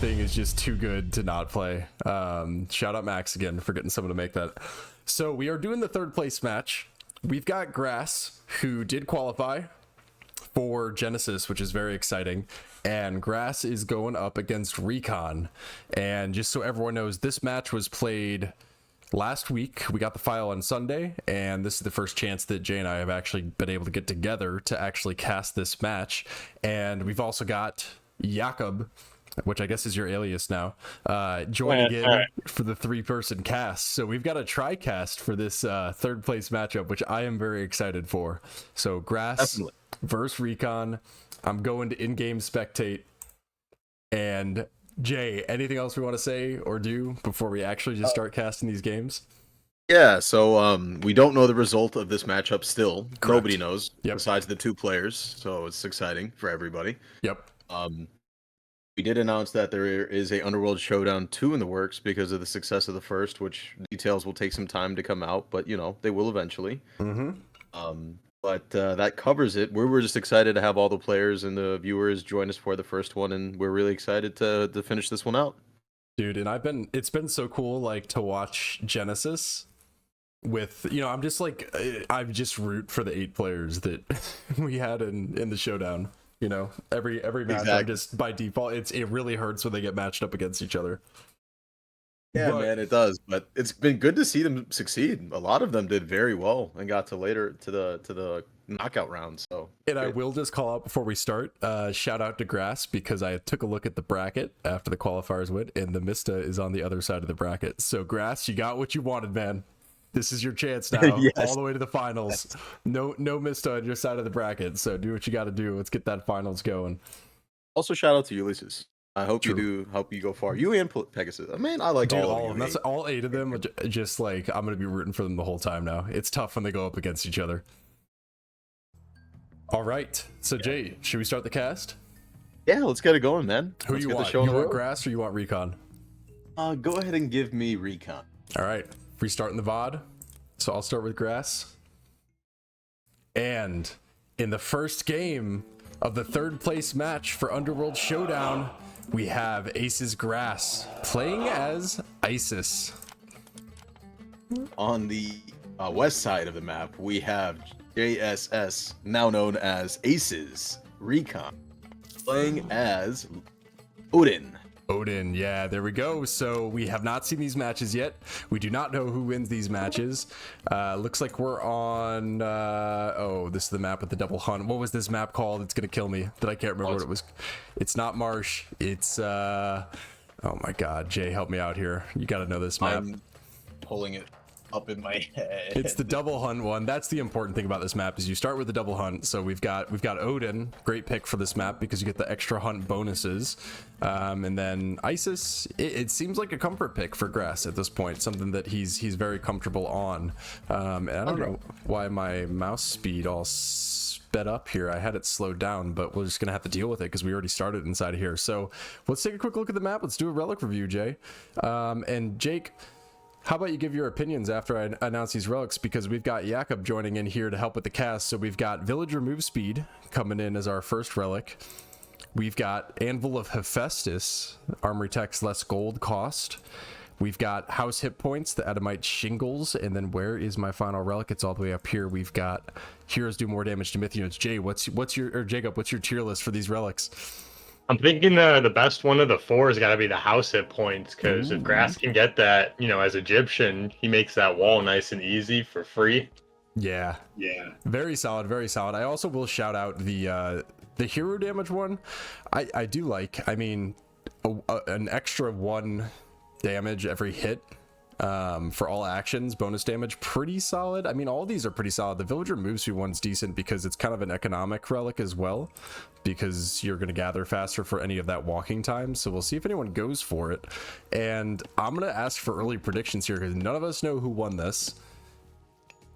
thing is just too good to not play. Shout out Max again for getting someone to make that. So we are doing the third place match. We've got Grass, who did qualify for Genesis, which is very exciting, and Grass is going up against RecoN. And just so everyone knows, this match was played last week. We got the file on Sunday, and this is the first chance that Jay and I have actually been able to get together to actually cast this match. And we've also got Jakob, which I guess is your alias now, joining in for the 3-person cast. So we've got a tri-cast for this third place matchup, which I am very excited for. So Grass versus RecoN. I'm going to in-game spectate. And Jay, anything else we want to say or do before we actually just start casting these games? Yeah, so we don't know the result of this matchup still. Correct. Nobody knows besides the 2 players, so it's exciting for everybody. Yep. We did announce that there is a Underworld Showdown 2 in the works because of the success of the first, which details will take some time to come out, but you know, they will eventually. But that covers it. We're just excited to have all the players and the viewers join us for the first one, and we're really excited to finish this one out. Dude, and it's been so cool like to watch Genesis with, you know, I'm just root for the 8 players that we had in the Showdown. You know, every match, exactly. I'm just by default, it really hurts when they get matched up against each other. Yeah, man, it does. But it's been good to see them succeed. A lot of them did very well and got to the knockout round. So, and I will just call out before we start, shout out to Grass, because I took a look at the bracket after the qualifiers went, and the Mista is on the other side of the bracket. So Grass, you got what you wanted, man. This is your chance now, yes. All the way to the finals. Yes. No Mista on your side of the bracket, so do what you got to do. Let's get that finals going. Also, shout out to Ulysses. I hope you go far. You and Pegasus. I mean, I like all of them. That's all 8 of them. Just like, I'm gonna be rooting for them the whole time now. It's tough when they go up against each other. All right, so Jay, should we start the cast? Yeah, let's get it going, man. Who you want? You want Grass or you want RecoN? Go ahead and give me RecoN. All right. Restarting the VOD. So I'll start with Grass. And in the first game of the third place match for Underworld Showdown, we have Ace's Grass playing as Isis. On the west side of the map, we have JSS, now known as Aces, RecoN, playing as Odin. Odin, yeah, there we go. So we have not seen these matches yet. We do not know who wins these matches. Looks like we're on this is the map with the double hunt. What was this map called? It's gonna kill me that I can't remember what it was. It's not Marsh. It's oh my god, Jay, help me out here. You gotta know this map. I'm pulling it up in my head. It's the double hunt one. That's the important thing about this map, is you start with the double hunt. So we've got Odin, great pick for this map because you get the extra hunt bonuses, and then Isis, it seems like a comfort pick for Grass at this point, something that he's very comfortable on. And I don't know why my mouse speed all sped up here. I had it slowed down, but we're just gonna have to deal with it because we already started inside of here. So let's take a quick look at the map. Let's do a relic review, Jay. And Jake, how about you give your opinions after I announce these relics, because we've got Jakob joining in here to help with the cast. So we've got Villager Move Speed coming in as our first relic. We've got Anvil of Hephaestus, Armory Tech's less gold cost. We've got House Hit Points, the Adamite Shingles, and then where is my final relic? It's all the way up here. We've got Heroes do more damage to myth units. Jay, Jacob, what's your tier list for these relics? I'm thinking the best one of the 4 has got to be the House Hit Points, because if Grass can get that, you know, as Egyptian, he makes that wall nice and easy for free. Yeah. Very solid, very solid. I also will shout out the hero damage one. I do like. I mean, an extra 1 damage every hit for all actions, bonus damage, pretty solid. I mean, all these are pretty solid. The Villager Move Speed one's decent because it's kind of an economic relic as well, because you're going to gather faster for any of that walking time. So we'll see if anyone goes for it. And I'm going to ask for early predictions here because none of us know who won this.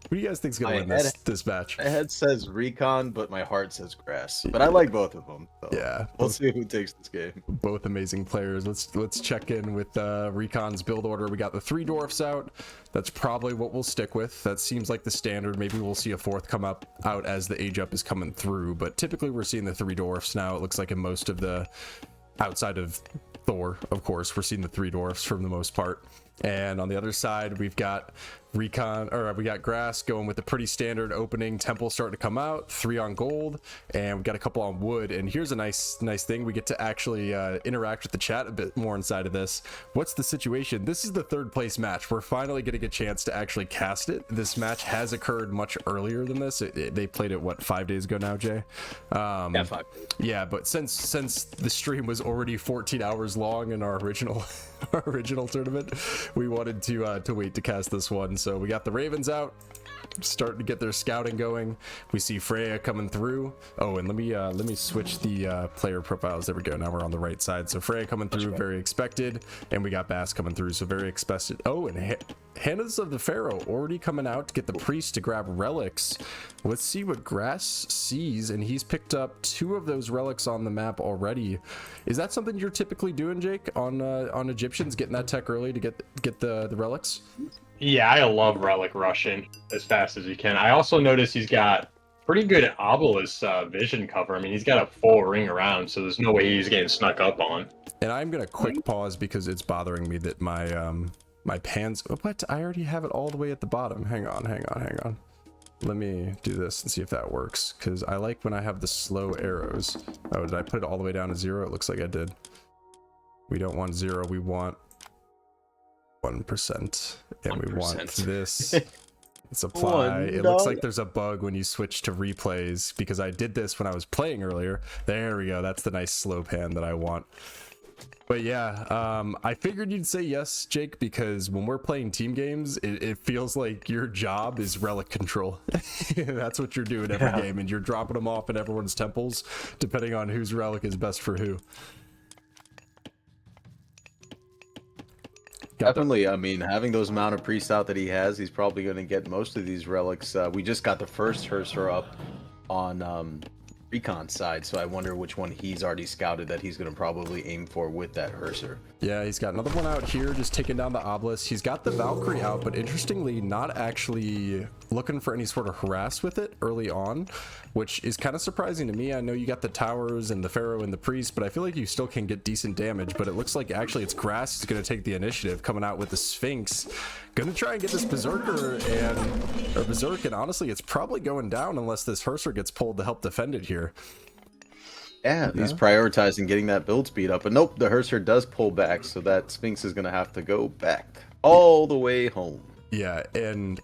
Who do you guys think's going to win this match? My head says RecoN, but my heart says Grass. But I like both of them. So yeah, we'll see who takes this game. Both amazing players. Let's check in with RecoN's build order. We got the 3 dwarfs out. That's probably what we'll stick with. That seems like the standard. Maybe we'll see a 4th come out as the age up is coming through. But typically we're seeing the 3 dwarfs now. It looks like in most of the outside of Thor, of course. We're seeing the three dwarfs for the most part. And on the other side, we've got RecoN, or we got Grass going with a pretty standard opening. Temple starting to come out, 3 on gold, and we've got a couple on wood. And here's a nice thing. We get to actually interact with the chat a bit more inside of this. What's the situation? This is the 3rd place match. We're finally getting a chance to actually cast it. This match has occurred much earlier than this. They played it, what, 5 days ago now, Jay? Yeah, 5 days. Yeah, but since the stream was already 14 hours long in our original our original tournament, we wanted to wait to cast this one. So we got the Ravens out, starting to get their scouting going. We see Freya coming through. Oh, and let me switch the player profiles. There we go. Now we're on the right side. So Freya coming through, very expected, and we got Bass coming through, so very expected. Oh, and Hands of the Pharaoh already coming out to get the priest to grab relics. Let's see what Grass sees, and he's picked up 2 of those relics on the map already. Is that something you're typically doing, Jake, on Egyptians, getting that tech early to get the relics? Yeah, I love relic rushing as fast as you can. I also noticed he's got pretty good obelisk vision cover. I mean, he's got a full ring around, so there's no way he's getting snuck up on. And I'm gonna quick pause because it's bothering me that my pans. What? I already have it all the way at the bottom. Hang on. Let me do this and see if that works, because I like when I have the slow arrows. Oh, did I put it all the way down to 0? It looks like I did. We don't want 0. We want 1%, and 1%. We want this. Let's apply. It looks like there's a bug when you switch to replays, because I did this when I was playing earlier. There we go. That's the nice slow pan that I want. But yeah, I figured you'd say yes, Jake, because when we're playing team games, it feels like your job is relic control. That's what you're doing every game, and you're dropping them off in everyone's temples, depending on whose relic is best for who. Definitely. I mean, having those amount of priests out that he has, he's probably going to get most of these relics. We just got the first Hearser up on RecoN side, so I wonder which one he's already scouted that he's going to probably aim for with that Hearser. Yeah, he's got another one out here, just taking down the obelisk. He's got the Valkyrie out, but interestingly, not actually looking for any sort of harass with it early on, which is kind of surprising to me. I know you got the towers and the Pharaoh and the priest, but I feel like you still can get decent damage. But it looks like actually it's Grass is going to take the initiative, coming out with the Sphinx. Gonna try and get this Berserk, and honestly, it's probably going down unless this Hearser gets pulled to help defend it here. Yeah, he's prioritizing getting that build speed up. But nope, the Hearser does pull back, so that Sphinx is going to have to go back all the way home. Yeah, and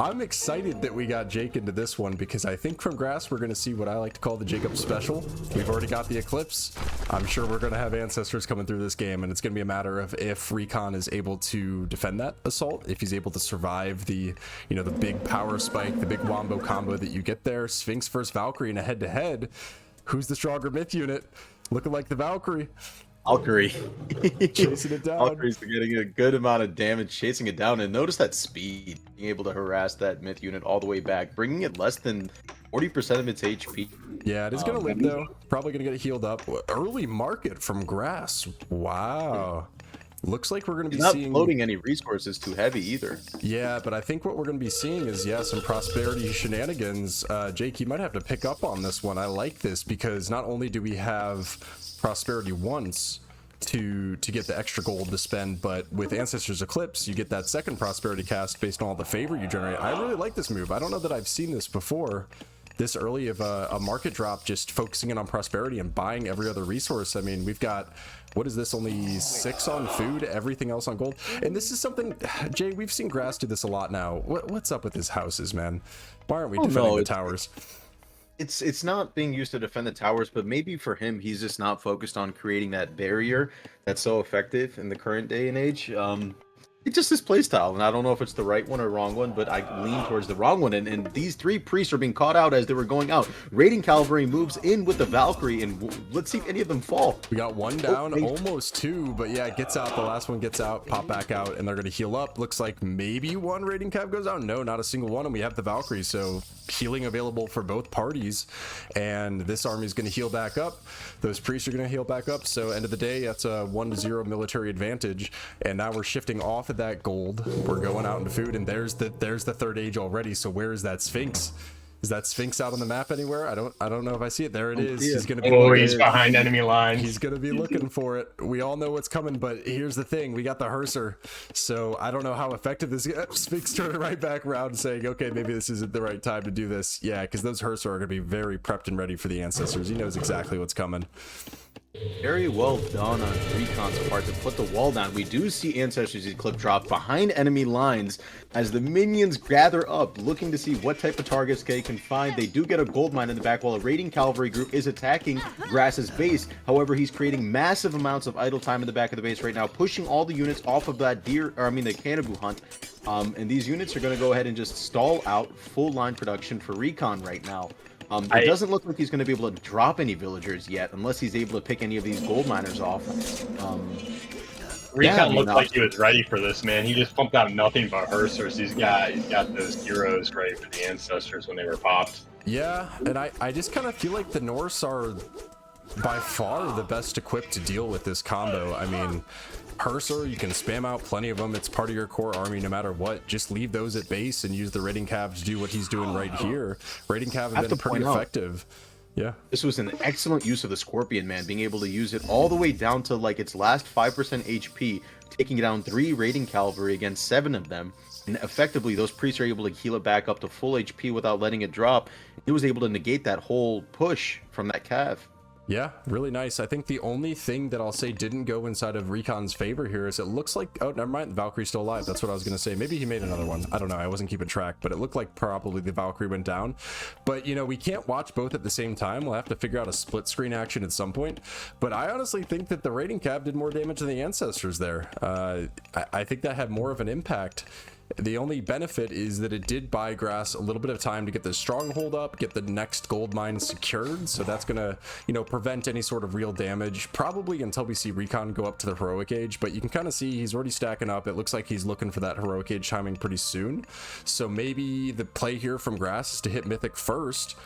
I'm excited that we got Jake into this one, because I think from Grass we're going to see what I like to call the Jacob special. We've already got the Eclipse. I'm sure we're going to have Ancestors coming through this game, and it's going to be a matter of if RecoN is able to defend that assault, if he's able to survive the, you know, the big power spike, the big wombo combo that you get there. Sphinx versus Valkyrie in a head-to-head. Who's the stronger myth unit? Looking like the Valkyrie. Valkyrie. Chasing it down. Valkyrie's getting a good amount of damage chasing it down, and notice that speed, being able to harass that myth unit all the way back, bringing it less than 40% of its HP. Yeah, it is going to live though. Probably going to get healed up. Early market from Grass. Wow. Looks like we're going to be seeing... not loading any resources too heavy either. Yeah, but I think what we're going to be seeing is, yeah, some prosperity shenanigans. Jake, you might have to pick up on this one. I like this because not only do we have prosperity once to get the extra gold to spend, but with Ancestors Eclipse, you get that second prosperity cast based on all the favor you generate. I really like this move. I don't know that I've seen this before. This early of a market drop, just focusing in on prosperity and buying every other resource. I mean, we've got, what is this, only 6 on food, everything else on gold. And this is something, Jay, we've seen Grass do this a lot now. What's up with his houses, man? Why aren't we defending the towers? It's not being used to defend the towers, but maybe for him, he's just not focused on creating that barrier that's so effective in the current day and age. It's just his playstyle, and I don't know if it's the right one or wrong one, but I lean towards the wrong one. And these 3 priests are being caught out as they were going out. Raiding Cavalry moves in with the Valkyrie, and let's see if any of them fall. We got 1 down, almost 2, but yeah, it gets out. The last one gets out, pop back out, and they're going to heal up. Looks like maybe 1 Raiding Cav goes out. No, not a single one, and we have the Valkyrie, so healing available for both parties. And this army is going to heal back up. Those priests are going to heal back up, so end of the day, that's a 1-0 military advantage. And now we're shifting off of that gold. We're going out into food, and there's the 3rd age already. So where is that Sphinx? Is that Sphinx out on the map anywhere? I don't know if I see it. There it is. see it. He's gonna be He's behind enemy lines. He's gonna be looking for it. We all know what's coming, but here's the thing: we got the Herser, so I don't know how effective this is. Sphinx turning right back around and saying, "Okay, maybe this isn't the right time to do this." Yeah, because those Herser are gonna be very prepped and ready for the ancestors. He knows exactly what's coming. Very well done on RecoN's part to put the wall down. We do see Ancestors Eclipse drop behind enemy lines as the minions gather up, looking to see what type of targets they can find. They do get a gold mine in the back while a raiding cavalry group is attacking Grass's base. However, he's creating massive amounts of idle time in the back of the base right now, pushing all the units off of that the Cannibou hunt. And these units are going to go ahead and just stall out full line production for RecoN right now. It doesn't look like he's going to be able to drop any villagers yet, unless he's able to pick any of these gold miners off. RecoN looked like he was ready for this, man. He just pumped out nothing but Hersers. He's got those heroes ready for the ancestors when they were popped. Yeah, and I just kind of feel like the Norse are by far the best equipped to deal with this combo. I mean, Herser, you can spam out plenty of them. It's part of your core army no matter what. Just leave those at base and use the raiding cav to do what he's doing right here. Raiding cav have been pretty effective. Yeah. This was an excellent use of the Scorpion, man, being able to use it all the way down to like its last 5% HP, taking down 3 raiding cavalry against 7 of them. And effectively, those priests are able to heal it back up to full HP without letting it drop. He was able to negate that whole push from that cav. Yeah, really nice. I think the only thing that I'll say didn't go inside of RecoN's favor here is it looks like, oh, never mind, the Valkyrie's still alive. That's what I was going to say. Maybe he made another one. I don't know. I wasn't keeping track, but it looked like probably the Valkyrie went down. But, you know, we can't watch both at the same time. We'll have to figure out a split screen action at some point. But I honestly think that the raiding cav did more damage than the ancestors there. I think that had more of an impact. The only benefit is that it did buy Grass a little bit of time to get the stronghold up, get the next gold mine secured. So that's going to, you know, prevent any sort of real damage, probably until we see RecoN go up to the heroic age. But you can kind of see he's already stacking up. It looks like he's looking for that heroic age timing pretty soon. So maybe the play here from Grass is to hit Mythic first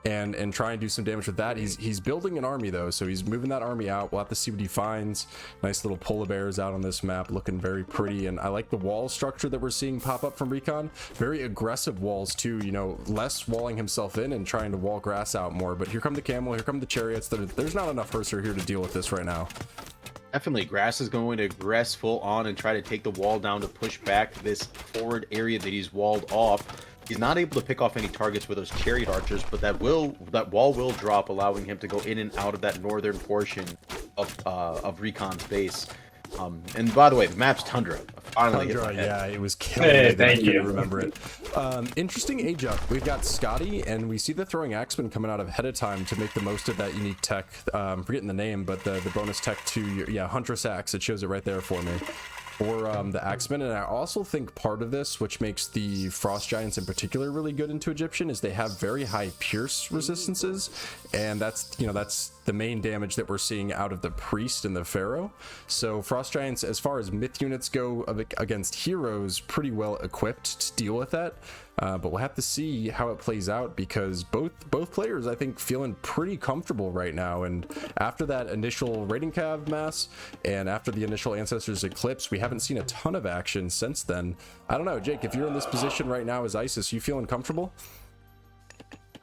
and try and do some damage with that. He's building an army though, so he's moving that army out. We'll have to see what he finds. Nice little polar bears out on this map, looking very pretty. And I like the wall structure that we're seeing pop up from RecoN. Very aggressive walls too, you know, less walling himself in and trying to wall Grass out more. But here come the camel, here come the chariots. There's not enough Herser here to deal with this right now. Definitely, Grass is going to aggress full on and try to take the wall down to push back this forward area that he's walled off. He's not able to pick off any targets with those chariot archers, but that wall will drop, allowing him to go in and out of that northern portion of RecoN's base. And by the way, the map's Tundra. Finally, Tundra, yeah, it was killing me. Hey, thank you. Remember it. Interesting age up. We've got Scotty, and we see the throwing axeman coming out ahead of time to make the most of that unique tech. Forgetting the name, but the bonus tech to your, Huntress Axe. It shows it right there for me. For the Axemen. And I also think part of this, which makes the Frost Giants in particular really good into Egyptian, is they have very high pierce resistances, and that's the main damage that we're seeing out of the Priest and the Pharaoh. So Frost Giants, as far as myth units go against heroes, pretty well equipped to deal with that. But we'll have to see how it plays out, because both players, I think, feeling pretty comfortable right now. And after that initial raiding cav mass and after the initial Ancestors Eclipse, we haven't seen a ton of action since then. I don't know, Jake, if you're in this position right now as Isis, you feeling comfortable?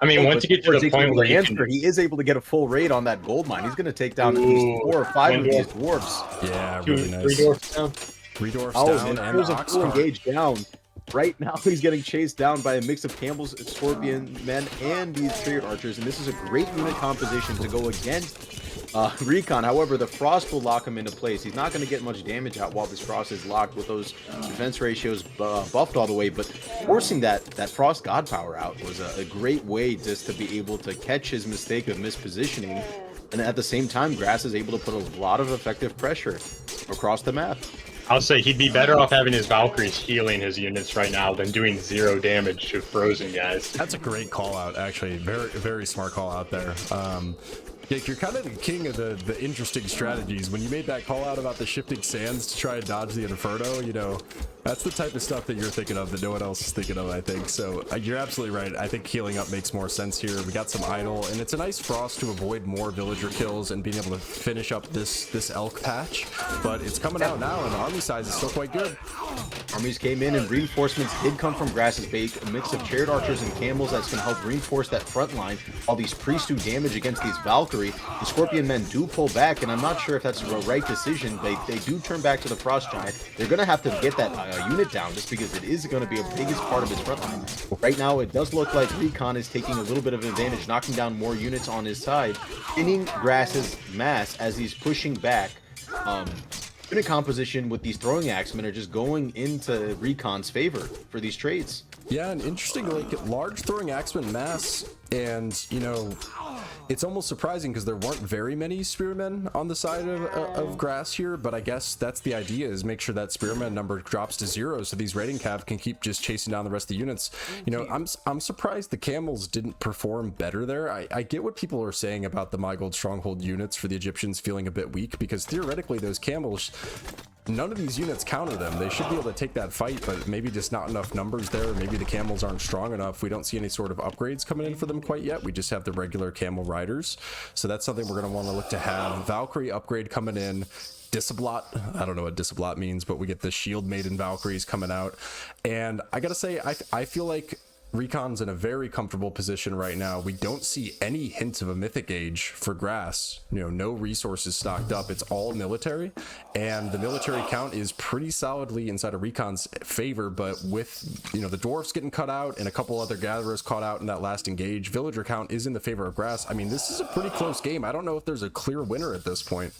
I mean, once you get to the point where he is able to get a full raid on that gold mine, he's going to take down at least 4 or 5 of these dwarves. Yeah, really nice. 3 dwarfs down. 3 dwarfs down, and there's a full engage down. Right now, he's getting chased down by a mix of Campbell's Scorpion men and these chariot archers, and this is a great unit composition to go against RecoN. However, the Frost will lock him into place. He's not going to get much damage out while this Frost is locked with those defense ratios buffed all the way, but forcing that Frost God Power out was a great way just to be able to catch his mistake of mispositioning, and at the same time, Grass is able to put a lot of effective pressure across the map. I'll say he'd be better off having his Valkyries healing his units right now than doing 0 damage to frozen guys. That's a great call out, actually. Very, very smart call out there. Jake, you're kind of the king of the interesting strategies. When you made that call out about the shifting sands to try and dodge the Inferno, you know, That's the type of stuff that you're thinking of that no one else is thinking of, I think. So you're absolutely right. I think healing up makes more sense here. We got some idle, and it's a nice frost to avoid more villager kills and being able to finish up this elk patch. But it's coming out now, and the army size is still quite good. Armies came in, and reinforcements did come from Grass's base, a mix of chariot archers and camels that's going to help reinforce that front line. While these priests do damage against these Valkyrie, the Scorpion men do pull back, and I'm not sure if that's the right decision. They do turn back to the Frost Giant. They're going to have to get that unit down just because it is going to be a biggest part of his front line. Right now, it does look like RecoN is taking a little bit of advantage, knocking down more units on his side, thinning Grass's mass as he's pushing back. Unit composition with these throwing axemen are just going into RecoN's favor for these trades. Yeah, and interesting, like large throwing axeman mass, and you know, it's almost surprising because there weren't very many spearmen on the side of Grass here, but I guess that's the idea, is make sure that spearman number drops to 0 so these raiding cav can keep just chasing down the rest of the units. You know, I'm surprised the camels didn't perform better there. I get what people are saying about the My Gold Stronghold units for the Egyptians feeling a bit weak, because theoretically those camels, none of these units counter them. They should be able to take that fight, but maybe just not enough numbers there. Maybe the camels aren't strong enough. We don't see any sort of upgrades coming in for them quite yet. We just have the regular camel riders. So that's something we're going to want to look to have. Valkyrie upgrade coming in. Disablot, I don't know what Disablot means, but we get the Shield Maiden Valkyries coming out. And I gotta say, I feel like RecoN's in a very comfortable position right now. We don't see any hint of a mythic age for Grass. You know, no resources stocked up. It's all military, and the military count is pretty solidly inside of RecoN's favor. But with, you know, the dwarfs getting cut out and a couple other gatherers caught out in that last engage, villager count is in the favor of Grass. I mean, this is a pretty close game. I don't know if there's a clear winner at this point.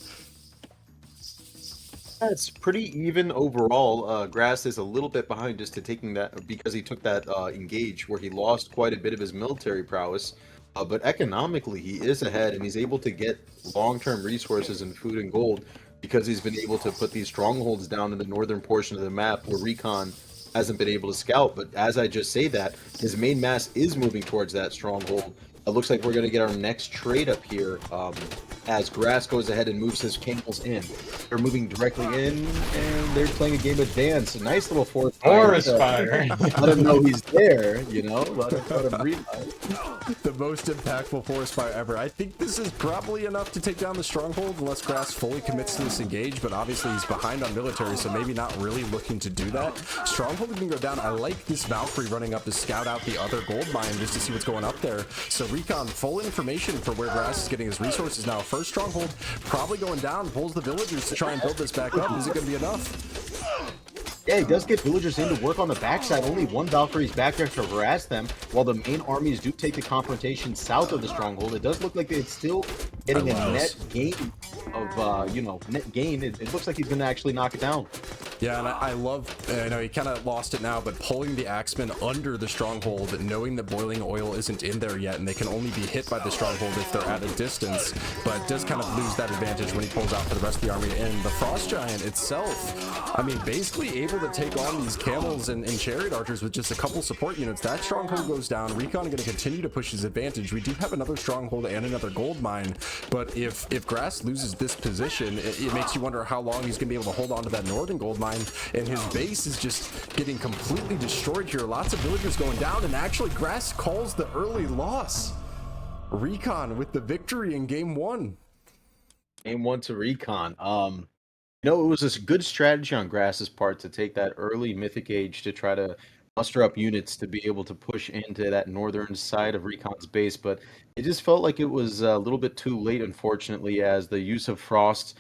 It's pretty even overall. Grass is a little bit behind just to taking that, because he took that engage where he lost quite a bit of his military prowess. But economically, he is ahead, and he's able to get long-term resources and food and gold because he's been able to put these strongholds down in the northern portion of the map where RecoN hasn't been able to scout. But as I just say that, his main mass is moving towards that stronghold. It looks like we're going to get our next trade up here as Grass goes ahead and moves his camels in. They're moving directly in, and they're playing a game of dance. A nice little forest fire. Let him know he's there, you know? Let him realize. The most impactful forest fire ever. I think this is probably enough to take down the stronghold unless Grass fully commits to this engage, but obviously he's behind on military, so maybe not really looking to do that. Stronghold can go down. I like this Valkyrie running up to scout out the other gold mine just to see what's going up there. So RecoN, full information for where Grass is getting his resources now. First stronghold probably going down, pulls the villagers to try and build this back up. Is it going to be enough? Yeah, he does get villagers in to work on the backside. Only one Valkyrie's back there to harass them, while the main armies do take the confrontation south of the stronghold. It does look like it's still getting a net gain of, net gain. It looks like he's going to actually knock it down. Yeah, and I love, I know he kind of lost it now, but pulling the axemen under the stronghold, knowing that boiling oil isn't in there yet, and they can only be hit by the stronghold if they're at a distance, but does kind of lose that advantage when he pulls out for the rest of the army. And the Frost Giant itself, I mean, basically able to take on these camels and chariot archers with just a couple support units. That stronghold goes down. RecoN going to continue to push his advantage. We do have another stronghold and another gold mine, but if Grass loses this position, it makes you wonder how long he's going to be able to hold on to that northern gold mine. And his base is just getting completely destroyed here. Lots of villagers going down, and actually Grass calls the early loss. RecoN with the victory in game 1. Game 1 to RecoN. It was a good strategy on Grass's part to take that early mythic age to try to muster up units to be able to push into that northern side of RecoN's base, but it just felt like it was a little bit too late, unfortunately, as the use of Frost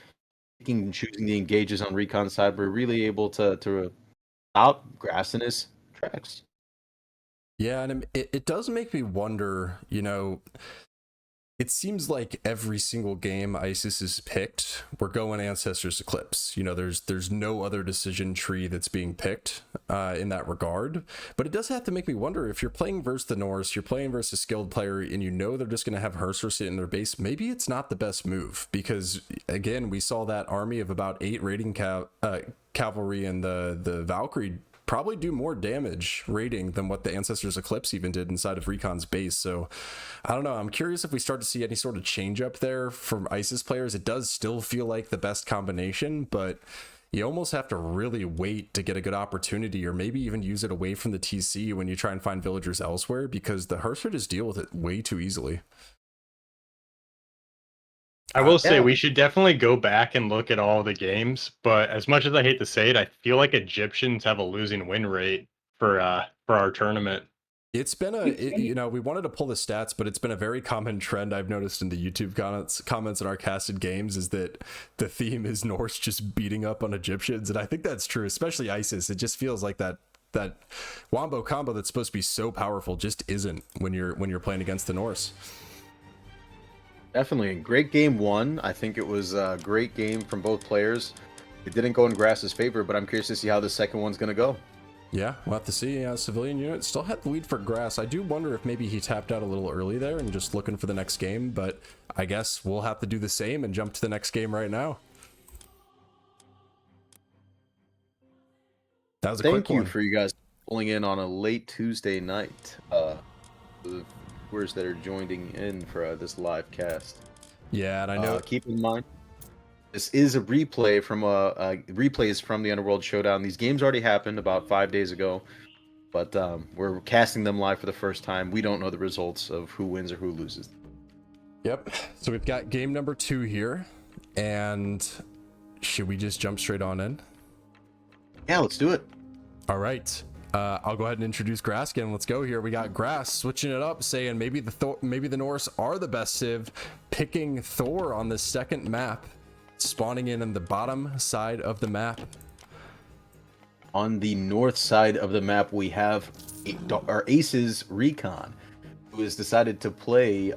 and choosing the engages on RecoN's side were really able to out Grass in his tracks. Yeah, and it does make me wonder, it seems like every single game ISIS is picked, we're going Ancestors Eclipse. There's no other decision tree that's being picked in that regard. But it does have to make me wonder, if you're playing versus the Norse, you're playing versus a skilled player, and they're just going to have Hersor sit in their base, maybe it's not the best move. Because, again, we saw that army of about 8 raiding cavalry and the Valkyrie probably do more damage raiding than what the Ancestors Eclipse even did inside of RecoN's base. So I don't know, I'm curious if we start to see any sort of change up there from ISIS players. It does still feel like the best combination, but you almost have to really wait to get a good opportunity, or maybe even use it away from the TC when you try and find villagers elsewhere, because the Herster just deal with it way too easily. I will say Yeah. we should definitely go back and look at all the games, but as much as I hate to say it, I feel like Egyptians have a losing win rate for our tournament. It's been you know, we wanted to pull the stats, but it's been a very common trend I've noticed in the YouTube comments in our casted games, is that the theme is Norse just beating up on Egyptians, and I think that's true, especially ISIS. It just feels like that wombo combo that's supposed to be so powerful just isn't when you're playing against the Norse. Definitely. Great game one. I think it was a great game from both players. It didn't go in Grass's favor, but I'm curious to see how the second one's going to go. Yeah, we'll have to see. Civilian unit still had the lead for Grass. I do wonder if maybe he tapped out a little early there and just looking for the next game, but I guess we'll have to do the same and jump to the next game right now. That was a quick one. Thank you for you guys pulling in on a late Tuesday night. The viewers that are joining in for this live cast. Yeah, and I know. Keep in mind, this is a replay from replays from the Underworld Showdown. These games already happened about 5 days ago, but we're casting them live for the first time. We don't know the results of who wins or who loses. Yep. So we've got game number 2 here, and should we just jump straight on in? Yeah, let's do it. All right. I'll go ahead and introduce Grass again. Let's go here. We got Grass switching it up, saying maybe the Norse are the best civ, picking Thor on the second map, spawning in on the bottom side of the map. On the north side of the map, we have our aces RecoN, who has decided to play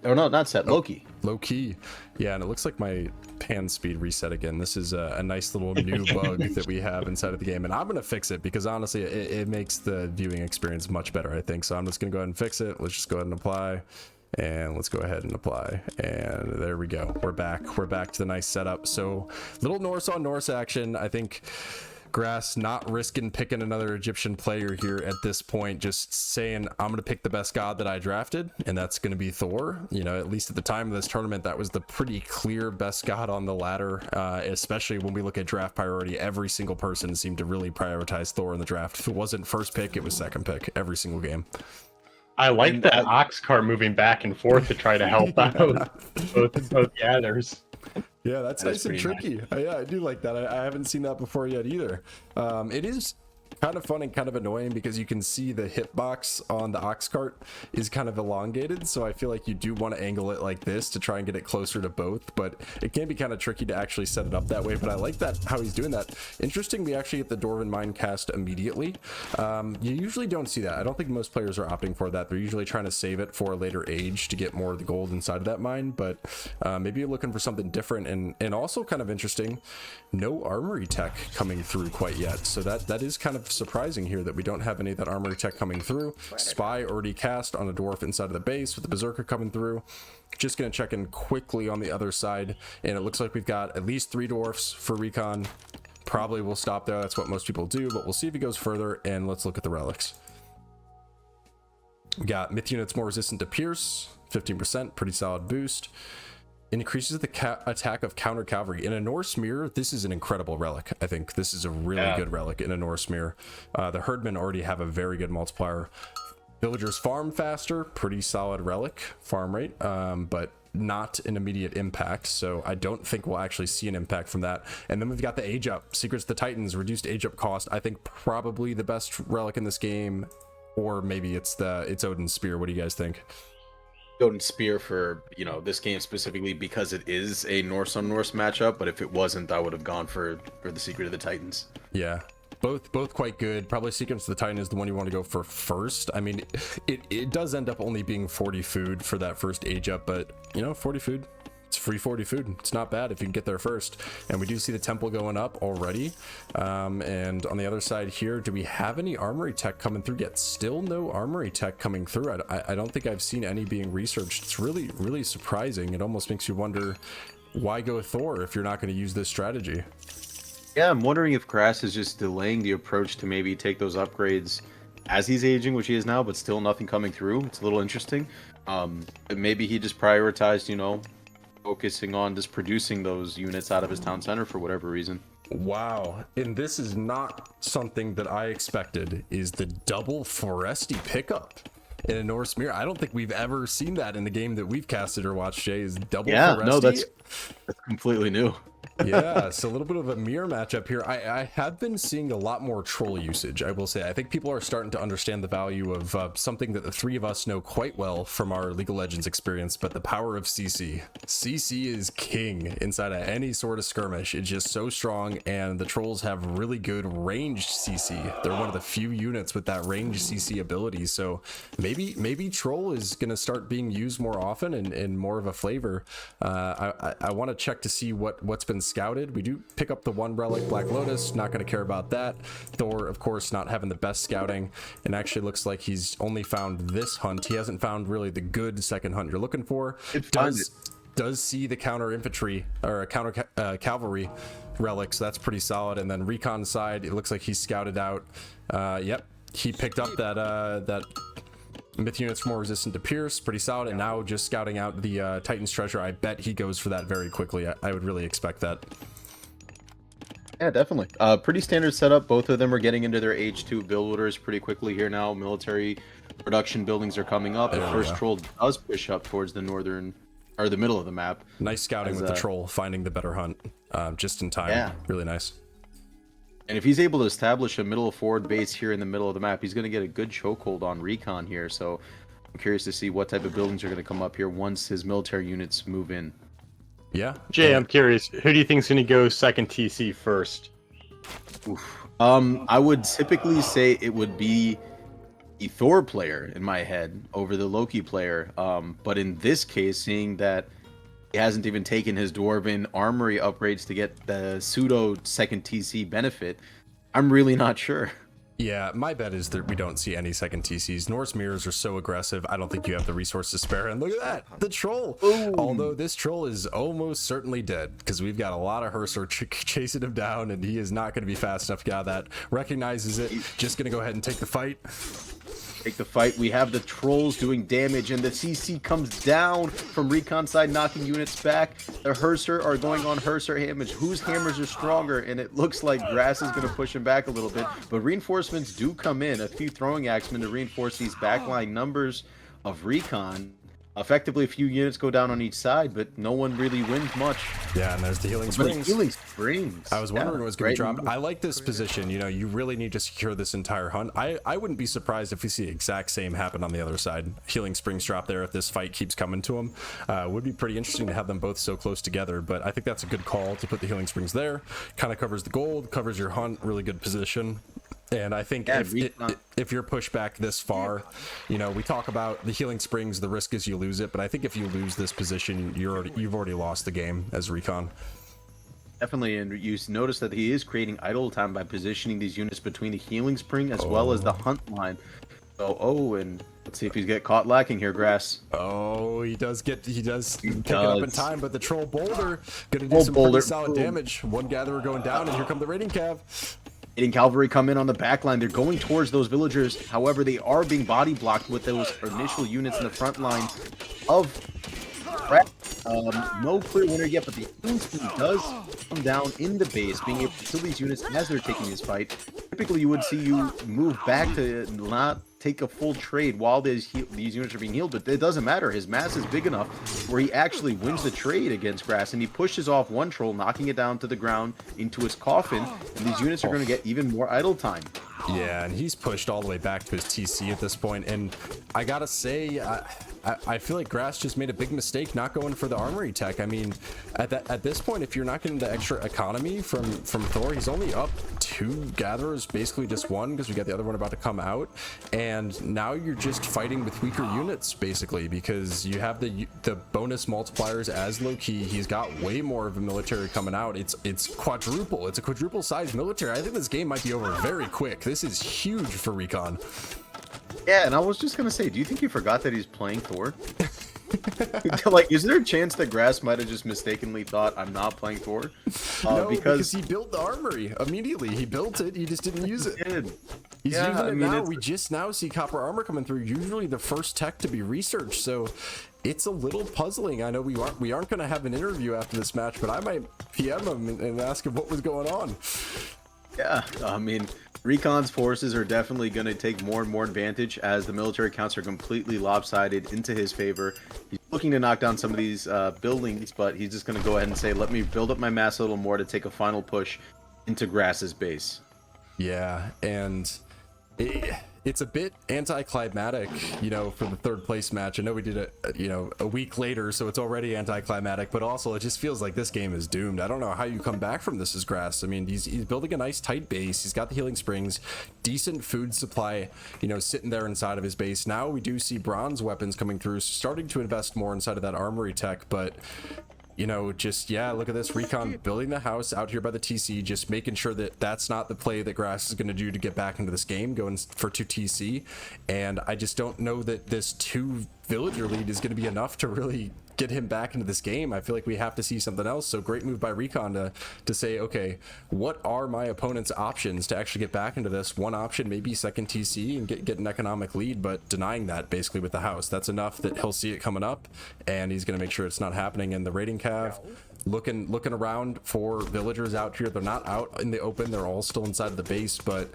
Loki. Low-key. Yeah, and it looks like my pan speed reset again. This is a nice little new bug that we have inside of the game, and I'm gonna fix it because honestly it makes the viewing experience much better, I think. So I'm just gonna go ahead and fix it. Let's just go ahead and apply, and let's go ahead and apply, and there we go. We're back to the nice setup. So little Norse on Norse action. I think Grass not risking picking another Egyptian player here at this point, just saying I'm gonna pick the best god that I drafted, and that's gonna be Thor. You know, at least at the time of this tournament, that was the pretty clear best god on the ladder, especially when we look at draft priority. Every single person seemed to really prioritize Thor in the draft. If it wasn't first pick, it was second pick every single game. I like that ox cart moving back and forth to try to help out both gathers. Yeah, that's nice and tricky. Nice. Yeah, I do like that. I haven't seen that before yet either. It is kind of fun and kind of annoying because you can see the hitbox on the ox cart is kind of elongated, so I feel like you do want to angle it like this to try and get it closer to both, but it can be kind of tricky to actually set it up that way. But I like that how he's doing that. Interesting, we actually get the Dwarven Mine cast immediately. You usually don't see that. I don't think most players are opting for that. They're usually trying to save it for a later age to get more of the gold inside of that mine, but maybe you're looking for something different. And also kind of interesting, no armory tech coming through quite yet, so that is kind of surprising here that we don't have any of that armory tech coming through. Spy already cast on a dwarf inside of the base with the berserker coming through. Just gonna check in quickly on the other side, and it looks like we've got at least 3 dwarfs for RecoN. Probably will stop there. That's what most people do, but we'll see if he goes further, and let's look at the relics. We got myth units more resistant to pierce, 15%, pretty solid boost. Increases the attack of counter cavalry. In a Norse mirror, this is an incredible relic. I think this is a really good relic in a Norse mirror. The herdmen already have a very good multiplier. Villagers farm faster, pretty solid relic farm rate, but not an immediate impact, so I don't think we'll actually see an impact from that. And then we've got the age up, Secrets of the Titans, reduced age up cost. I think probably the best relic in this game, or maybe it's Odin's Spear. What do you guys think? Odin's Spear for, you know, this game specifically because it is a Norse on Norse matchup, but if it wasn't, I would have gone for the Secret of the Titans. Yeah, both quite good. Probably Secrets of the Titan is the one you want to go for first. I mean, it does end up only being 40 food for that first age up, but you know, 40 food, it's free 40 food. It's not bad if you can get there first. And we do see the temple going up already. And on the other side here, do we have any armory tech coming through yet? Still no armory tech coming through. I don't think I've seen any being researched. It's really surprising. It almost makes you wonder, why go Thor if you're not going to use this strategy? Yeah, I'm wondering if Grass is just delaying the approach to maybe take those upgrades as he's aging, which he is now, but still nothing coming through. It's a little interesting. Maybe he just prioritized, you know, focusing on just producing those units out of his town center for whatever reason. Wow, and this is not something that I expected, is the double Foresti pickup in a Norse Mirror. I don't think we've ever seen that in the game that we've casted or watched, Jay, is double Foresti. No, that's completely new. Yeah, so a little bit of a mirror matchup here. I have been seeing a lot more troll usage, I will say. I think people are starting to understand the value of something that the three of us know quite well from our League of Legends experience, but the power of CC. CC is king inside of any sort of skirmish. It's just so strong, and the trolls have really good ranged CC. They're one of the few units with that ranged CC ability, so maybe troll is going to start being used more often and more of a flavor. I want to check to see what's been scouted. We do pick up the one relic, Black Lotus, not going to care about that. Thor, of course, not having the best scouting, and actually looks like he's only found this hunt. He hasn't found really the good second hunt you're looking for. Does see the counter infantry or counter cavalry relic, so that's pretty solid. And then RecoN side, it looks like he's scouted out. Yep, he picked up that myth units more resistant to pierce, pretty solid, and now just scouting out the Titan's treasure. I bet he goes for that very quickly. I would really expect that. Yeah, definitely. Pretty standard setup. Both of them are getting into their H2 build orders pretty quickly here now. Military production buildings are coming up. The first troll does push up towards the northern or the middle of the map. Nice scouting with the troll, finding the better hunt just in time. Yeah, really nice. And if he's able to establish a middle forward base here in the middle of the map, he's going to get a good chokehold on RecoN here. So I'm curious to see what type of buildings are going to come up here once his military units move in. Yeah. Jay, I'm curious. Who do you think is going to go second TC first? Oof. I would typically say it would be the Thor player in my head over the Loki player. But in this case, seeing that he hasn't even taken his Dwarven armory upgrades to get the pseudo second TC benefit, I'm really not sure. Yeah, my bet is that we don't see any second TCs. Norse mirrors are so aggressive, I don't think you have the resources to spare. And look at that, the troll. Ooh. Although this troll is almost certainly dead, because we've got a lot of Herser chasing him down, and he is not going to be fast enough to get out of that. Recognizes it, just going to go ahead and take the fight. We have the trolls doing damage, and the CC comes down from RecoN side, knocking units back. The Herser are going on Herser hammers. Whose hammers are stronger? And it looks like Grass is going to push him back a little bit. But reinforcements do come in. A few throwing axemen to reinforce these backline numbers of RecoN. Effectively, a few units go down on each side, but no one really wins much. Yeah, and there's the healing springs. I was wondering what was going to drop. I like this position. You know, you really need to secure this entire hunt. I wouldn't be surprised if we see the exact same happen on the other side. Healing springs drop there if this fight keeps coming to them. Would be pretty interesting to have them both so close together, but I think that's a good call to put the healing springs there. Kind of covers the gold, covers your hunt, really good position. And I think if you're pushed back this far, you know, we talk about the healing springs, the risk is you lose it, but I think if you lose this position, you've already lost the game as RecoN. Definitely, and you notice that he is creating idle time by positioning these units between the healing spring as well as the hunt line. So, and let's see if he's get caught lacking here, Grass. Oh, he does pick it up in time, but the troll boulder gonna do some pretty solid damage. One gatherer going down, and here come the raiding cav. Hitting cavalry come in on the back line. They're going towards those villagers. However, they are being body blocked with those initial units in the front line of no clear winner yet, but the healing spree does come down in the base, being able to kill these units as they're taking this fight. Typically, you would see you move back to not take a full trade while these units are being healed, but it doesn't matter. His mass is big enough where he actually wins the trade against Grass, and he pushes off one troll, knocking it down to the ground into his coffin, and these units are going to get even more idle time. Yeah, and he's pushed all the way back to his TC at this point, and I gotta say, I feel like Grass just made a big mistake not going for the armory tech. I mean, at this point, if you're not getting the extra economy from Thor, he's only up 2 gatherers, basically just 1, because we got the other one about to come out, and now you're just fighting with weaker units, basically, because you have the bonus multipliers as low-key. He's got way more of a military coming out. It's quadruple. It's a quadruple size military. I think this game might be over very quick. This is huge for RecoN. Yeah, and I was just gonna say, do you think he forgot that he's playing Thor? Like, is there a chance that Grass might have just mistakenly thought I'm not playing Thor? No, because he built the armory immediately. He built it. He just didn't use it. He's using it now. We just now see copper armor coming through. Usually the first tech to be researched. So it's a little puzzling. I know we aren't going to have an interview after this match, but I might PM him and ask him what was going on. Yeah, I mean, RecoN's forces are definitely going to take more and more advantage as the military counts are completely lopsided into his favor. He's looking to knock down some of these buildings, but he's just going to go ahead and say, let me build up my mass a little more to take a final push into Grass's base. Yeah, and it's a bit anticlimactic, you know, for the third place match. I know we did it, you know, a week later, so it's already anticlimactic, but also it just feels like this game is doomed. I don't know how you come back from this as Grass. I mean, he's building a nice tight base. He's got the healing springs, decent food supply, you know, sitting there inside of his base. Now we do see bronze weapons coming through, starting to invest more inside of that armory tech, but you know, just, yeah, look at this. RecoN building the house out here by the TC, just making sure that that's not the play that Grass is going to do to get back into this game, going for 2 TC. And I just don't know that this 2 villager lead is going to be enough to really get him back into this game. I feel like we have to see something else. So great move by RecoN to say, okay, what are my opponent's options to actually get back into this? One option, maybe second TC and get an economic lead, but denying that basically with the house. That's enough that he'll see it coming up, and he's going to make sure it's not happening. And the raiding cav looking around for villagers out here. They're not out in the open. They're all still inside of the base, but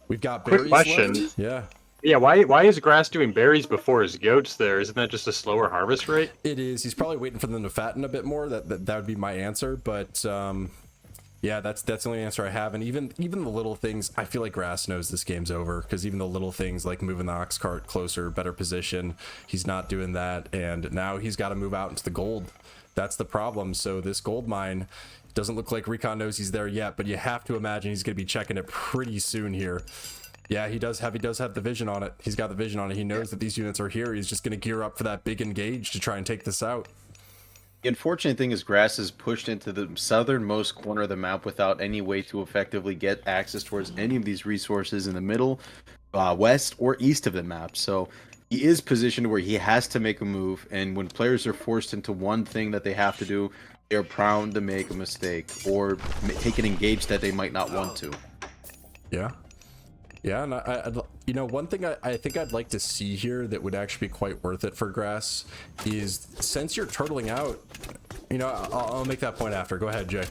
we've got berries left. Yeah. Yeah, why is Grass doing berries before his goats there? Isn't that just a slower harvest rate? It is. He's probably waiting for them to fatten a bit more. That would be my answer. But yeah, that's the only answer I have. And even the little things, I feel like Grass knows this game's over, because even the little things like moving the ox cart closer, better position, he's not doing that. And now he's got to move out into the gold. That's the problem. So this gold mine doesn't look like RecoN knows he's there yet, but you have to imagine he's going to be checking it pretty soon here. Yeah, he does have the vision on it. He's got the vision on it. He knows that these units are here. He's just going to gear up for that big engage to try and take this out. The unfortunate thing is Grass is pushed into the southernmost corner of the map without any way to effectively get access towards any of these resources in the middle, west, or east of the map. So he is positioned where he has to make a move, and when players are forced into one thing that they have to do, they're prone to make a mistake or take an engage that they might not want to. Yeah. Yeah, and I you know, one thing I think I'd like to see here that would actually be quite worth it for Grass is, since you're turtling out, you know, I'll make that point after. Go ahead, Jay.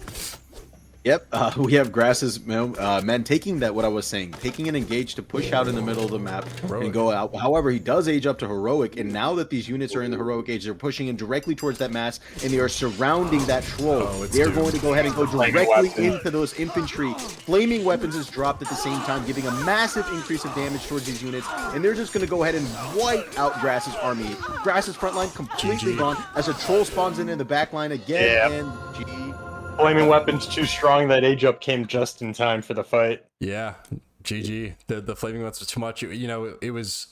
Yep, we have Grass's men taking that, what I was saying, taking an engage to push out in the middle of the map and go out. However, he does age up to heroic, and now that these units are in the heroic age, they're pushing in directly towards that mass, and they are surrounding that troll. They're going to go ahead and go directly into those infantry. Flaming weapons is dropped at the same time, giving a massive increase of damage towards these units, and they're just going to go ahead and wipe out Grass's army. Grass's front line completely gone as a troll spawns in the back line again, and GG. Flaming weapons too strong. That age up came just in time for the fight. Yeah, GG. The flaming weapons was too much. You know, it was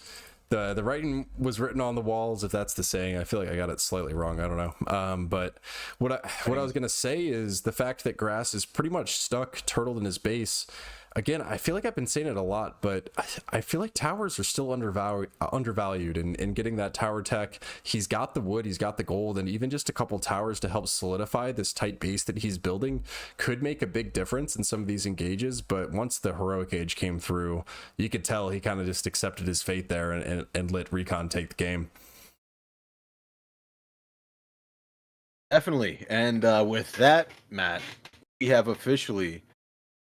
the writing was written on the walls, if that's the saying. I feel like I got it slightly wrong. I don't know. But what I was gonna say is the fact that Grass is pretty much stuck, turtled in his base. Again, I feel like I've been saying it a lot, but I feel like towers are still undervalued, and getting that tower tech, he's got the wood, he's got the gold, and even just a couple towers to help solidify this tight base that he's building could make a big difference in some of these engages. But once the heroic age came through, you could tell he kind of just accepted his fate there and let RecoN take the game. Definitely. And with that, Matt, we have officially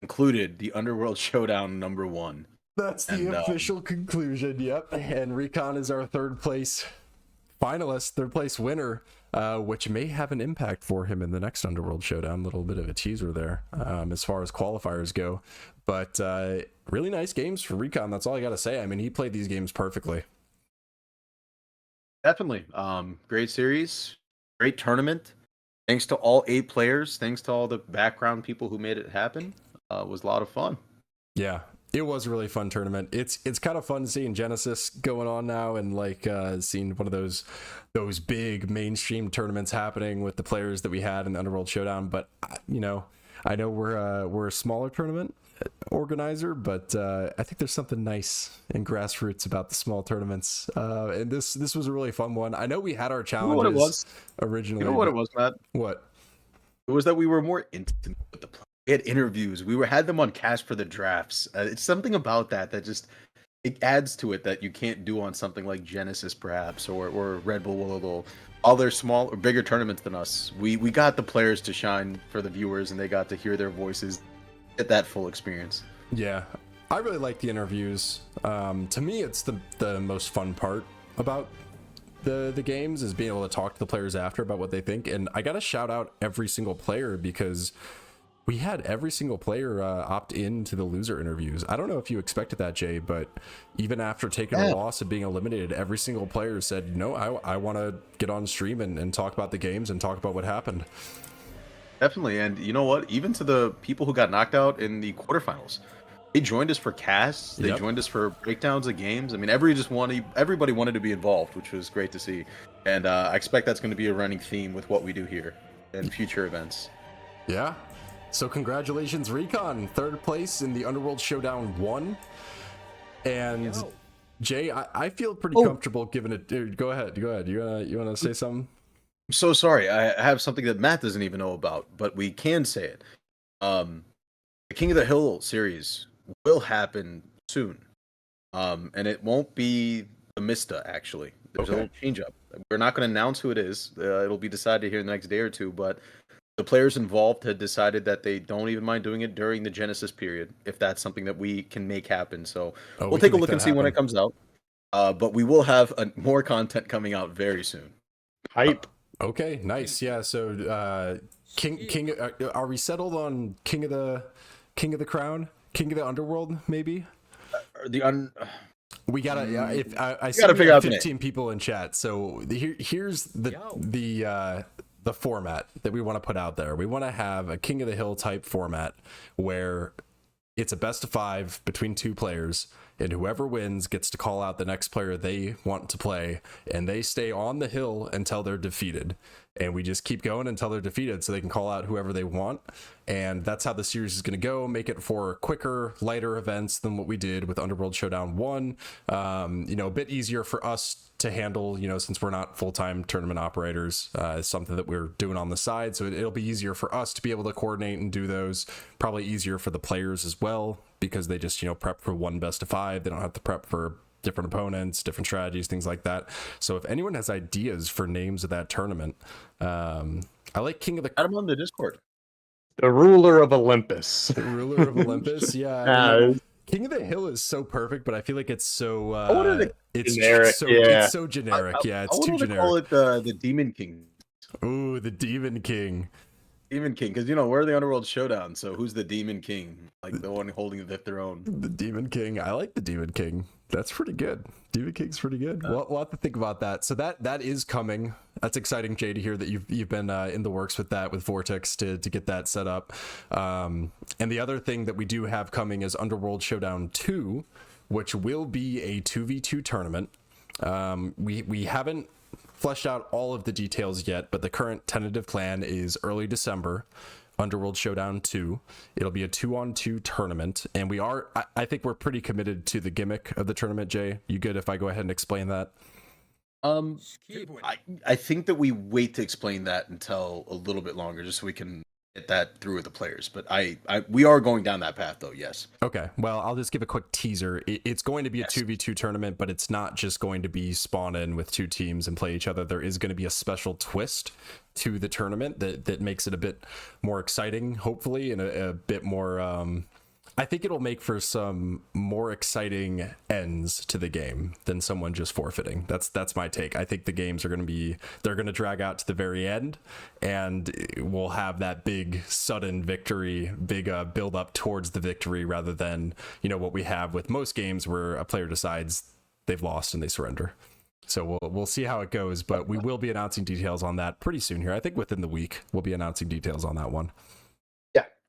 concluded the Underworld Showdown #1. That's the official conclusion. Yep. And RecoN is our third place finalist, third place winner, which may have an impact for him in the next Underworld Showdown. A little bit of a teaser there as far as qualifiers go. But really nice games for RecoN. That's all I got to say. I mean, he played these games perfectly. Definitely. Great series. Great tournament. Thanks to all 8 players. Thanks to all the background people who made it happen. It was a lot of fun. Yeah, it was a really fun tournament. It's kind of fun seeing Genesis going on now, and like seeing one of those big mainstream tournaments happening with the players that we had in the Underworld Showdown. But you know, I know we're a smaller tournament organizer, but I think there's something nice and grassroots about the small tournaments. And this was a really fun one. I know we had our challenges. You know what it was originally. You know what it was, Matt? What? It was that we were more intimate with the players. We had interviews. We had them on cast for the drafts. It's something about that just it adds to it that you can't do on something like Genesis perhaps or Red Bull Will. All their small or bigger tournaments than us. We got the players to shine for the viewers, and they got to hear their voices, get that full experience. Yeah, I really like the interviews. To me, it's the most fun part about the games is being able to talk to the players after about what they think. And I gotta shout out every single player because we had every single player opt into the loser interviews. I don't know if you expected that, Jay, but even after taking a loss and being eliminated, every single player said, no, I want to get on stream and talk about the games and talk about what happened. Definitely. And you know what? Even to the people who got knocked out in the quarterfinals, they joined us for casts. They joined us for breakdowns of games. I mean, everybody wanted to be involved, which was great to see. And I expect that's going to be a running theme with what we do here in future events. Yeah. So congratulations, RecoN, 3rd place in the Underworld Showdown 1. And Jay, I feel pretty comfortable giving it. Dude, go ahead. You wanna say something? I'm so sorry. I have something that Matt doesn't even know about, but we can say it. The King of the Hill series will happen soon. And it won't be the Mista, actually. There's a little change up. We're not going to announce who it is. It'll be decided here in the next day or two, but the players involved had decided that they don't even mind doing it during the Genesis period, if that's something that we can make happen. So we'll take a look and see when it comes out. But we will have more content coming out very soon. Hype. Okay, nice. Yeah. So King, are we settled on King of the Crown, King of the Underworld, maybe? We gotta. If I see figure out 15 people in chat, so here's the format that we want to put out there. We want to have a King of the Hill type format where it's a best of 5 between 2 players, and whoever wins gets to call out the next player they want to play, and they stay on the hill until they're defeated. And we just keep going until they're defeated so they can call out whoever they want. And that's how the series is going to go. Make it for quicker, lighter events than what we did with Underworld Showdown 1. A bit easier for us to handle, since we're not full-time tournament operators. It's something that we're doing on the side. So it'll be easier for us to be able to coordinate and do those. Probably easier for the players as well, because they just, prep for one best of 5. They don't have to prep for different opponents, different strategies, things like that. So if anyone has ideas for names of that tournament, I like King of the... Add them on the Discord. The ruler of Olympus. The ruler of Olympus, yeah. King of the Hill is so perfect, but I feel like it's so it's generic. It's so generic. It's too generic. I call it the Demon King. Ooh, the Demon King. Demon King, because we're the Underworld Showdown, so who's the Demon King? Like the one holding the throne. The Demon King. I like the Demon King. That's pretty good. Demon King's pretty good. We'll have to think about that. So that is coming. That's exciting, Jay, to hear that you've been in the works with that with Vortex to get that set up. And the other thing that we do have coming is Underworld Showdown 2, which will be a 2v2 tournament. We haven't fleshed out all of the details yet, but the current tentative plan is early December. Underworld Showdown 2. It'll be a 2-on-2 tournament, and I think we're pretty committed to the gimmick of the tournament. Jay, you good if I go ahead and explain that? I think that we wait to explain that until a little bit longer, just so we can get that through with the players. But we are going down that path, though. Yes. Okay. Well, I'll just give a quick teaser. It's going to be a 2v2 tournament, but it's not just going to be spawn in with 2 teams and play each other. There is going to be a special twist to the tournament that makes it a bit more exciting, hopefully, and a bit more I think it'll make for some more exciting ends to the game than someone just forfeiting. That's my take. I think the games are going to drag out to the very end, and we'll have that big sudden victory, big build up towards the victory, rather than what we have with most games where a player decides they've lost and they surrender. So we'll see how it goes, but we will be announcing details on that pretty soon here. I think within the week we'll be announcing details on that one.